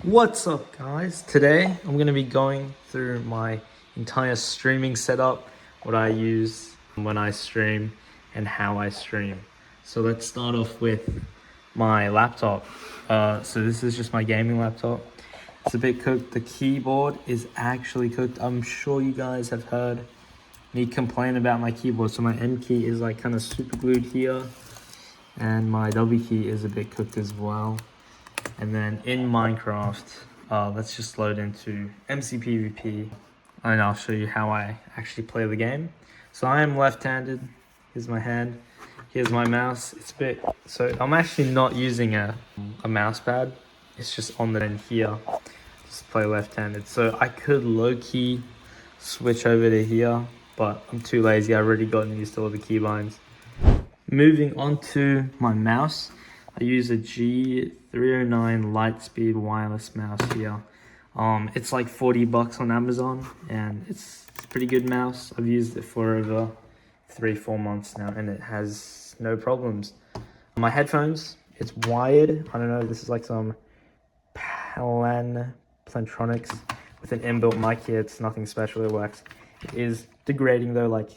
What's up, guys? Today I'm going to be going through my entire streaming setup, what I use when I stream and how I stream. So let's start off with my laptop. So this is just my gaming laptop. It's a bit cooked. The keyboard is actually cooked. I'm sure you guys have heard me complain about my keyboard. So my N key is like kind of super glued here, and my W key is a bit cooked as well. And then in Minecraft, let's just load into MC PvP and I'll show you how I actually play the game. So I am left-handed. Here's my hand. Here's my mouse. It's a bit, so I'm actually not using a mouse pad. It's just on the end here. Just play left-handed. So I could low-key switch over to here, but I'm too lazy. I've already gotten used to all the keybinds. Moving on to my mouse. I use a G309 Lightspeed wireless mouse here. It's like $40 on Amazon, and it's a pretty good mouse. I've used it for over 3-4 months now, and it has no problems. My headphones, it's wired. I don't know, this is like some Plantronics with an inbuilt mic here. It's nothing special, it works. It is degrading though, like.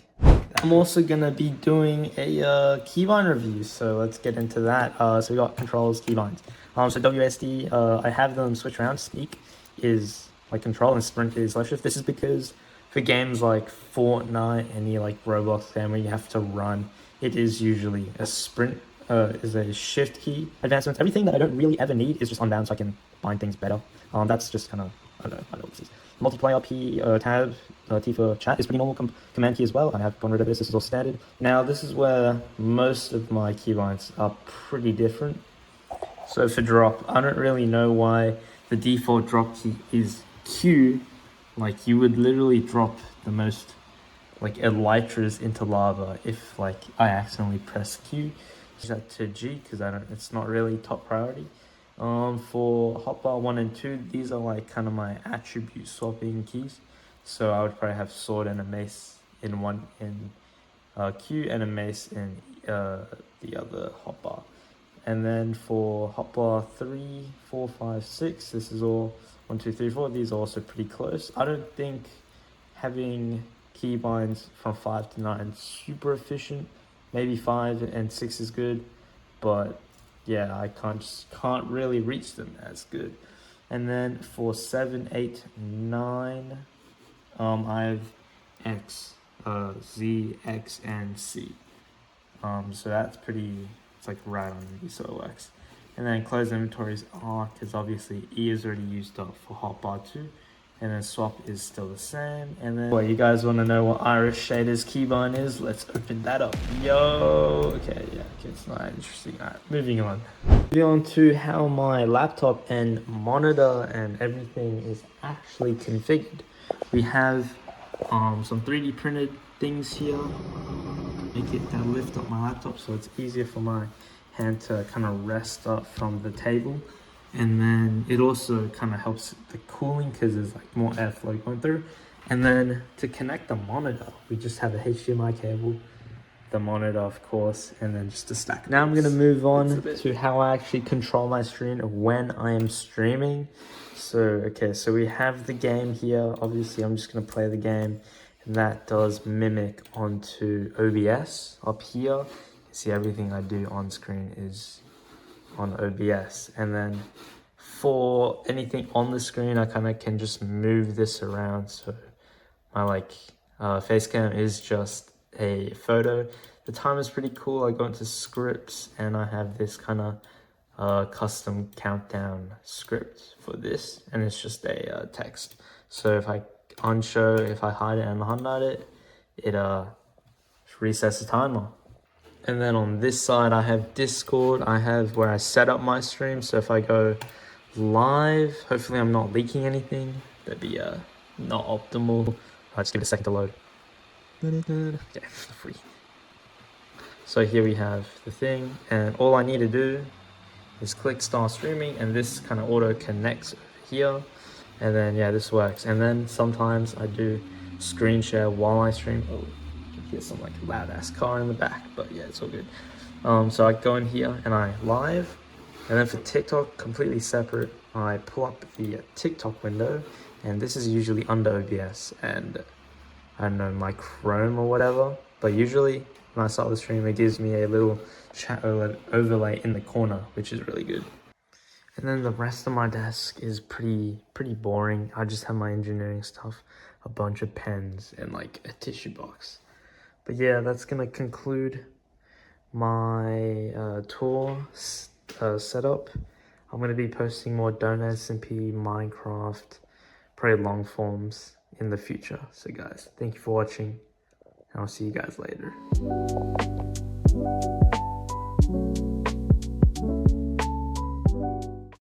I'm also gonna be doing a keybind review, so let's get into that. So we got controls, keybinds. So WSD, I have them switch around. Sneak is like control and sprint is left shift. This is because for games like Fortnite, any like Roblox game where you have to run, it is usually a sprint, is a shift key advancement. Everything that I don't really ever need is just unbound so I can bind things better. That's just kind of, I don't know what this is. Multiplayer P tab, T for chat is pretty normal. Command key as well. I have gotten rid of this. This is all standard. Now this is where most of my keybinds are pretty different. So for drop, I don't really know why the default drop key is Q. Like you would literally drop the most like elytras into lava if like I accidentally press Q. Set to G because it's not really top priority. For hotbar 1 and 2, these are like kind of my attribute swapping keys. So I would probably have sword and a mace in Q and a mace in the other hotbar. And then for hotbar 3, 4, 5, 6, this is all 1, 2, 3, 4. These are also pretty close. I don't think having keybinds from 5 to 9 is super efficient. Maybe 5 and 6 is good, but yeah, I can't really reach them as good. And then for 7, 8, 9, I have X, Z, X, and C. So that's pretty, it's like right on the so it works. And then closed inventories are, because obviously E is already used up for hotbar 2. And then swap is still the same. And then, well, you guys want to know what Iris Shader's keybind is? Let's open that up. Yo, okay, yeah, okay, it's not interesting. All right, moving on. Moving on to how my laptop and monitor and everything is actually configured. We have some 3D printed things here. Make it lift up my laptop so it's easier for my hand to kind of rest up from the table. And then it also kind of helps the cooling because there's like more airflow going through. And then to connect the monitor, we just have a HDMI cable, the monitor of course, and then just a stack. Now I'm going to move on to how I actually control my screen when I am streaming. So, okay, so we have the game here. Obviously, I'm just going to play the game. And that does mimic onto OBS up here. See, everything I do on screen is on OBS. And then for anything on the screen, I kind of can just move this around. So my face cam is just a photo. The timer is pretty cool. I go into scripts and I have this kind of custom countdown script for this, and it's just a text. So if I unshow, if I hide it and highlight it, it resets the timer. And then on this side, I have Discord. I have where I set up my stream. So if I go live, hopefully I'm not leaking anything. That'd be not optimal. I'll just give it a second to load. Okay, free. So here we have the thing. And all I need to do is click start streaming. And this kind of auto connects here. And then, yeah, this works. And then sometimes I do screen share while I stream. Oh, hear some like loud ass car in the back, but yeah, it's all good. So I go in here and I live, And then for TikTok, completely separate, I pull up the TikTok window, and this is usually under OBS and I don't know, my Chrome or whatever. But usually when I start the stream, it gives me a little chat overlay in the corner, which is really good. And then the rest of my desk is pretty boring. I just have my engineering stuff, a bunch of pens, and like a tissue box. But yeah, that's gonna conclude my tour setup. I'm gonna be posting more Don't SMP, Minecraft, probably long forms in the future. So guys, thank you for watching, and I'll see you guys later.